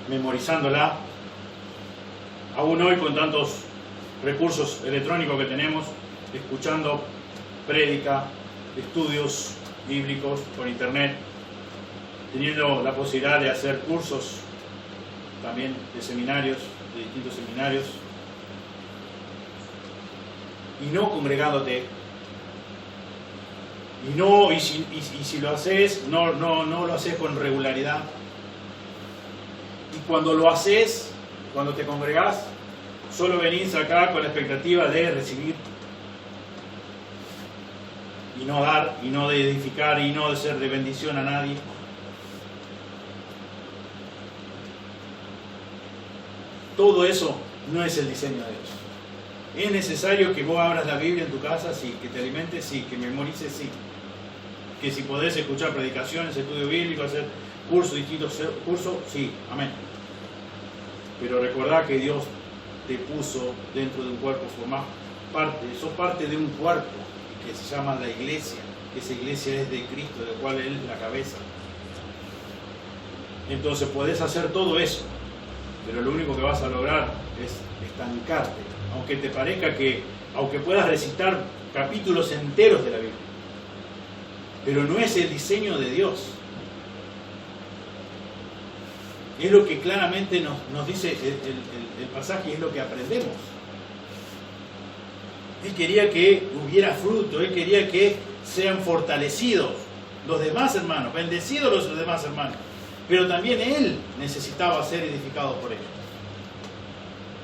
memorizándola, aún hoy con tantos recursos electrónicos que tenemos, escuchando prédica, estudios bíblicos por internet, teniendo la posibilidad de hacer cursos también de seminarios, de distintos seminarios, y no congregándote, y si lo haces, no lo haces con regularidad. Y cuando lo haces, cuando te congregás, solo venís acá con la expectativa de recibir y no dar, y no de edificar, y no de ser de bendición a nadie. Todo eso no es el diseño de Dios. Es necesario que vos abras la Biblia en tu casa, sí, que te alimentes, sí, que memorices, sí. Que si podés escuchar predicaciones, estudio bíblico, hacer cursos, distintos cursos, sí, amén. Pero recordá que Dios te puso dentro de un cuerpo, sos parte de un cuerpo que se llama la iglesia, que esa iglesia es de Cristo, de cual Él es la cabeza. Entonces podés hacer todo eso, pero lo único que vas a lograr es estancarte, aunque te parezca aunque puedas recitar capítulos enteros de la Biblia, pero no es el diseño de Dios. Es lo que claramente nos dice el pasaje, es lo que aprendemos. Él quería que hubiera fruto, Él quería que sean fortalecidos los demás hermanos, bendecidos los demás hermanos. Pero también Él necesitaba ser edificado por ellos.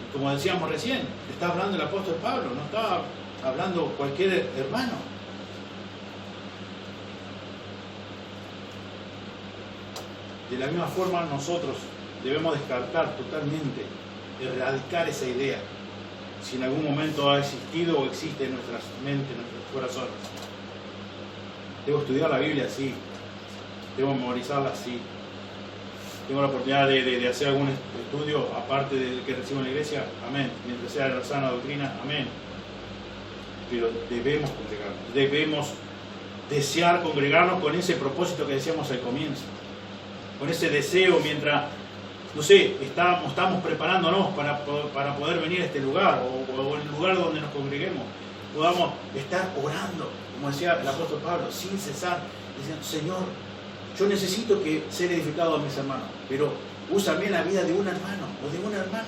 Y como decíamos recién, está hablando el apóstol Pablo, no está hablando cualquier hermano. De la misma forma nosotros debemos descartar totalmente, erradicar esa idea, si en algún momento ha existido o existe en nuestras mentes, en nuestros corazones. Debo estudiar la Biblia, sí. Debo memorizarla, sí. Tengo la oportunidad de hacer algún estudio aparte del que recibo en la iglesia, amén. Mientras sea la sana doctrina, amén. Pero debemos congregarnos, debemos desear congregarnos con ese propósito que decíamos al comienzo, con ese deseo mientras, no sé, estamos preparándonos para poder venir a este lugar o en el lugar donde nos congreguemos, podamos estar orando, como decía el apóstol Pablo, sin cesar, diciendo, Señor, yo necesito ser edificado a mis hermanos, pero úsame en la vida de un hermano o de una hermana.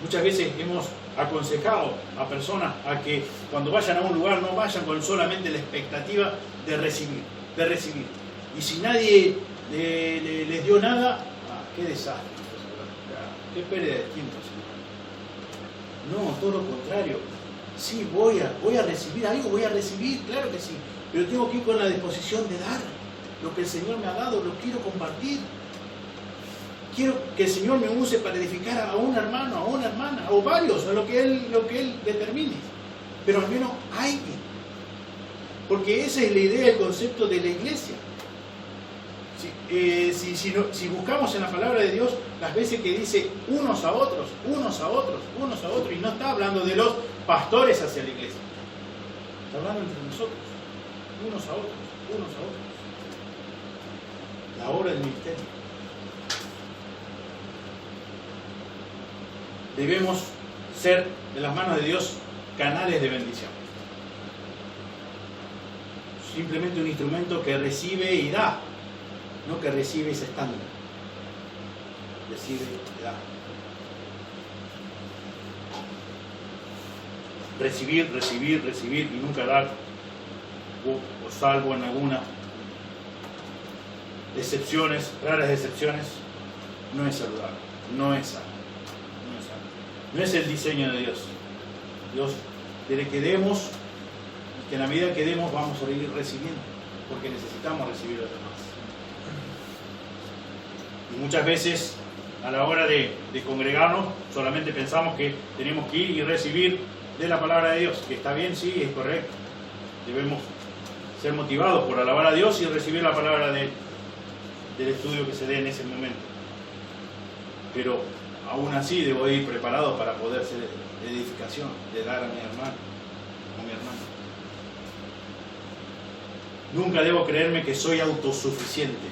Muchas veces hemos aconsejado a personas a que cuando vayan a un lugar no vayan con solamente la expectativa de recibir. Y si nadie les dio nada, qué desastre, qué pérdida de tiempo. No, todo lo contrario. Sí, voy a recibir algo, claro que sí, pero tengo que ir con la disposición de dar lo que el Señor me ha dado, lo quiero compartir. Quiero que el Señor me use para edificar a un hermano, a una hermana, o varios, a lo que Él determine. Pero al menos alguien. Porque esa es la idea, el concepto de la iglesia. Si buscamos en la palabra de Dios las veces que dice unos a otros, y no está hablando de los pastores hacia la iglesia. Está hablando entre nosotros, unos a otros. La obra del ministerio. Debemos ser, de las manos de Dios, canales de bendición. Simplemente un instrumento que recibe y da, no que recibe y se estanca. Recibe y da. Recibir y nunca dar, o salvo en algunas excepciones, raras excepciones, no es saludable, no es sano. No es el diseño de Dios. Dios quiere que demos, y que en la medida que demos vamos a ir recibiendo, porque necesitamos recibir a los demás. Y muchas veces, a la hora de congregarnos, solamente pensamos que tenemos que ir y recibir de la palabra de Dios, que está bien, sí, es correcto. Debemos ser motivados por alabar a Dios y recibir la palabra del estudio que se dé en ese momento. Pero aún así debo ir preparado para poder ser edificación, de dar a mi hermano o mi hermana. Nunca debo creerme que soy autosuficiente.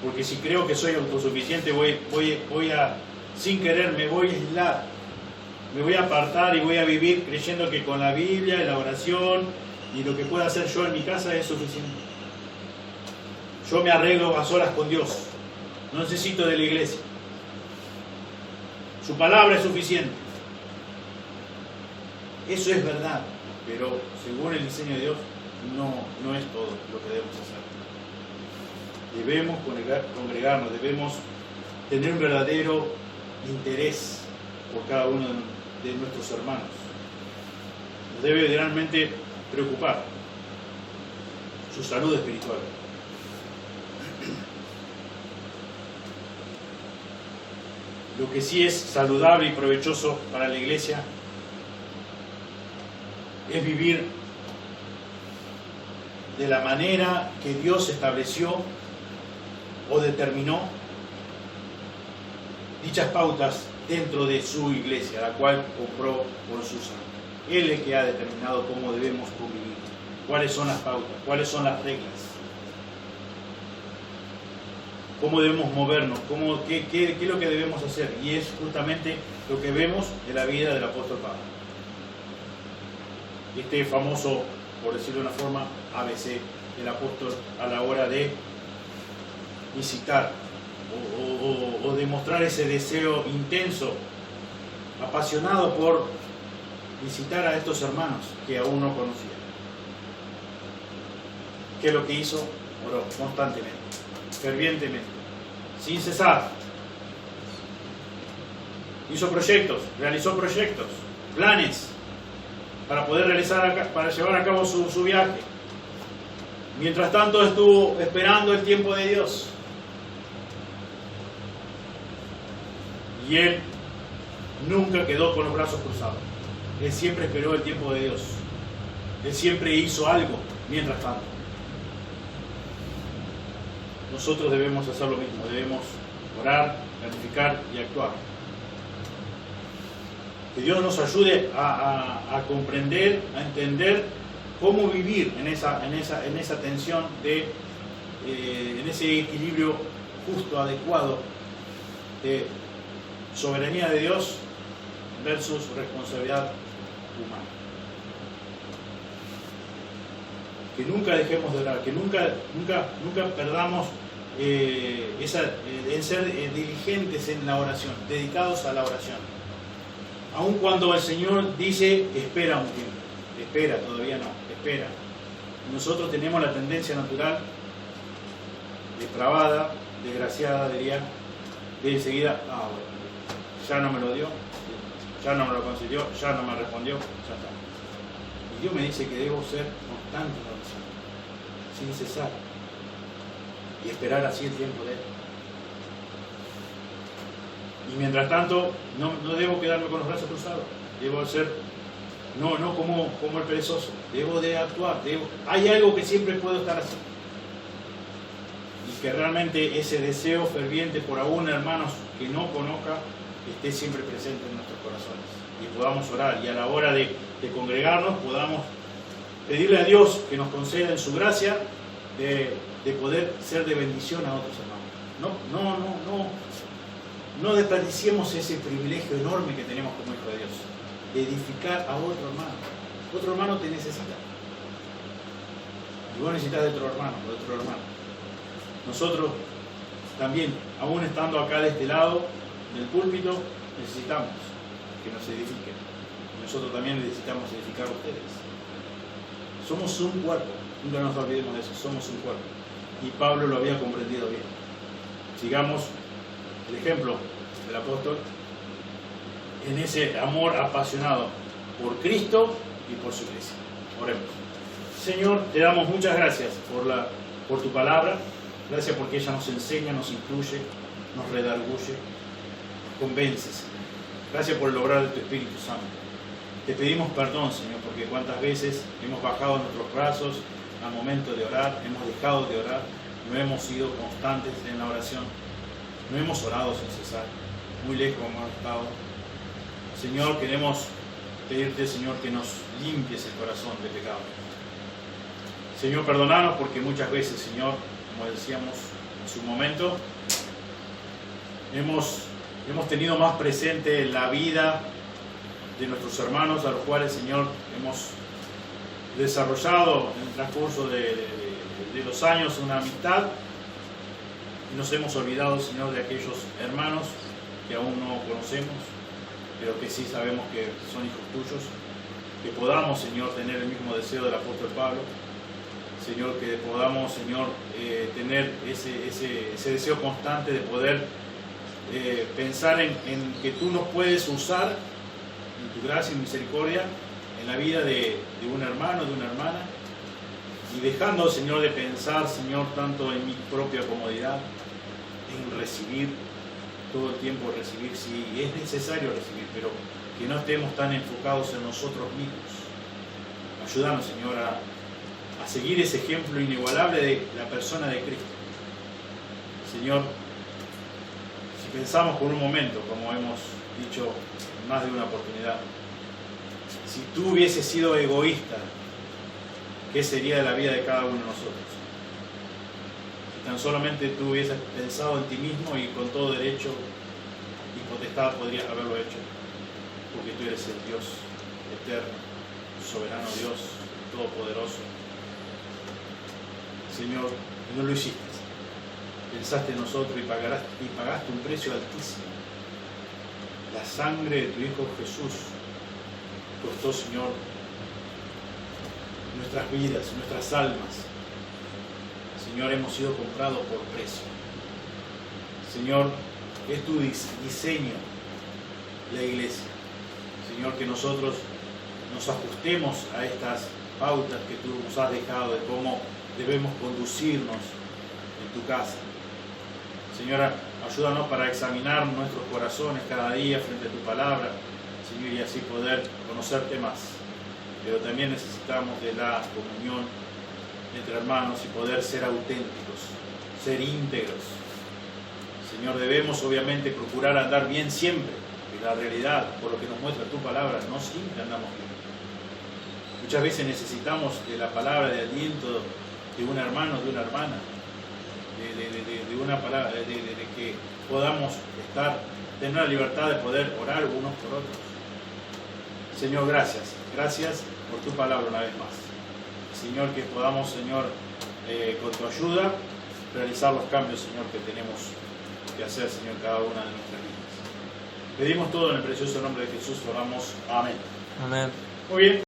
Porque si creo que soy autosuficiente, sin querer me voy a aislar. Me voy a apartar y voy a vivir creyendo que con la Biblia y la oración y lo que pueda hacer yo en mi casa es suficiente. Yo me arreglo a solas con Dios. No necesito de la iglesia. Su palabra es suficiente. Eso es verdad, pero según el diseño de Dios, no es todo lo que debemos hacer. Debemos congregarnos, debemos tener un verdadero interés por cada uno de nuestros hermanos. Nos debe realmente preocupar su salud espiritual. Lo que sí es saludable y provechoso para la iglesia es vivir de la manera que Dios estableció o determinó dichas pautas dentro de su iglesia, la cual compró por su sangre. Él es el que ha determinado cómo debemos convivir, cuáles son las pautas, cuáles son las reglas, cómo debemos movernos, qué es lo que debemos hacer. Y es justamente lo que vemos de la vida del apóstol Pablo. Este famoso, por decirlo de una forma, ABC el apóstol a la hora de visitar o demostrar ese deseo intenso, apasionado por visitar a estos hermanos que aún no conocía? ¿Qué es lo que hizo? Oró constantemente, fervientemente, sin cesar. Hizo proyectos, realizó proyectos, planes para poder para llevar a cabo su viaje. Mientras tanto estuvo esperando el tiempo de Dios. Y él nunca quedó con los brazos cruzados. Él siempre esperó el tiempo de Dios. Él siempre hizo algo mientras tanto. Nosotros debemos hacer lo mismo. Debemos orar, planificar y actuar. Que Dios nos ayude a comprender, a entender cómo vivir en esa tensión, en ese equilibrio justo, adecuado de soberanía de Dios versus responsabilidad humana. Que nunca dejemos de orar, que nunca perdamos en ser diligentes en la oración, dedicados a la oración. Aun cuando el Señor dice, espera un tiempo, espera, todavía no, espera. Nosotros tenemos la tendencia natural, depravada, desgraciada, diría, de enseguida, bueno, ya no me lo dio, ya no me lo concedió, ya no me respondió, ya está. Y Dios me dice que debo ser constante en la oración, sin cesar, y esperar así el tiempo de Él. Y mientras tanto, no debo quedarme con los brazos cruzados. Debo ser, no como el perezoso. Debo de actuar. Hay algo que siempre puedo estar haciendo. Y que realmente ese deseo ferviente por aún hermanos que no conozca, esté siempre presente en nuestros corazones. Y podamos orar. Y a la hora de congregarnos, podamos pedirle a Dios que nos conceda en su gracia de poder ser de bendición a otros hermanos. No desperdiciemos ese privilegio enorme que tenemos como hijo de Dios, de edificar a otro hermano. Otro hermano te necesita. Y vos necesitas de otro hermano, Nosotros también, aún estando acá de este lado del púlpito, necesitamos que nos edifiquen. Nosotros también necesitamos edificar a ustedes. Somos un cuerpo, nunca nos olvidemos de eso, somos un cuerpo. Y Pablo lo había comprendido bien. Sigamos el ejemplo del apóstol en ese amor apasionado por Cristo y por su iglesia. Oremos. Señor, te damos muchas gracias por tu palabra. Gracias porque ella nos enseña, nos instruye, nos redarguye, convence, Señor. Gracias por el obrar de tu Espíritu Santo. Te pedimos perdón, Señor, porque cuántas veces hemos bajado nuestros brazos al momento de orar, hemos dejado de orar, no hemos sido constantes en la oración. No hemos orado sin cesar, muy lejos hemos estado. Señor, queremos pedirte, Señor, que nos limpies el corazón de pecado. Señor, perdonanos porque muchas veces, Señor, como decíamos en su momento, hemos tenido más presente la vida de nuestros hermanos a los cuales, Señor, hemos desarrollado en el transcurso de los años una amistad. Y nos hemos olvidado, Señor, de aquellos hermanos que aún no conocemos, pero que sí sabemos que son hijos tuyos. Que podamos, Señor, tener el mismo deseo del apóstol Pablo. Señor, que podamos, Señor, tener ese deseo constante de poder pensar en que tú nos puedes usar en tu gracia y misericordia en la vida de un hermano, de una hermana. Y dejando, Señor, de pensar, Señor, tanto en mi propia comodidad, en recibir, todo el tiempo recibir, si es necesario recibir, pero que no estemos tan enfocados en nosotros mismos. Ayúdanos, Señor, a seguir ese ejemplo inigualable de la persona de Cristo. Señor, si pensamos por un momento, como hemos dicho en más de una oportunidad, si tú hubieses sido egoísta, ¿qué sería de la vida de cada uno de nosotros? Si tan solamente tú hubieses pensado en ti mismo y con todo derecho y potestad podrías haberlo hecho, porque tú eres el Dios eterno, soberano Dios, todopoderoso. Señor, y no lo hiciste. Pensaste en nosotros y pagaste un precio altísimo. La sangre de tu Hijo Jesús costó, Señor, nuestras vidas, nuestras almas. Señor, hemos sido comprados por precio. Señor, es tu diseño la iglesia. Señor, que nosotros nos ajustemos a estas pautas que tú nos has dejado de cómo debemos conducirnos en tu casa. Señora, ayúdanos para examinar nuestros corazones cada día frente a tu palabra, Señor, y así poder conocerte más. Pero también necesitamos de la comunión entre hermanos y poder ser auténticos, ser íntegros. Señor, debemos obviamente procurar andar bien siempre, y la realidad, por lo que nos muestra tu palabra, no siempre andamos bien. Muchas veces necesitamos de la palabra de aliento de un hermano, de una hermana, de una palabra, de que podamos tener la libertad de poder orar unos por otros. Señor, gracias. Gracias por tu palabra una vez más. Señor, que podamos, Señor, con tu ayuda, realizar los cambios, Señor, que tenemos que hacer, Señor, cada una de nuestras vidas. Pedimos todo en el precioso nombre de Jesús, oramos. Amén. Amén. Muy bien.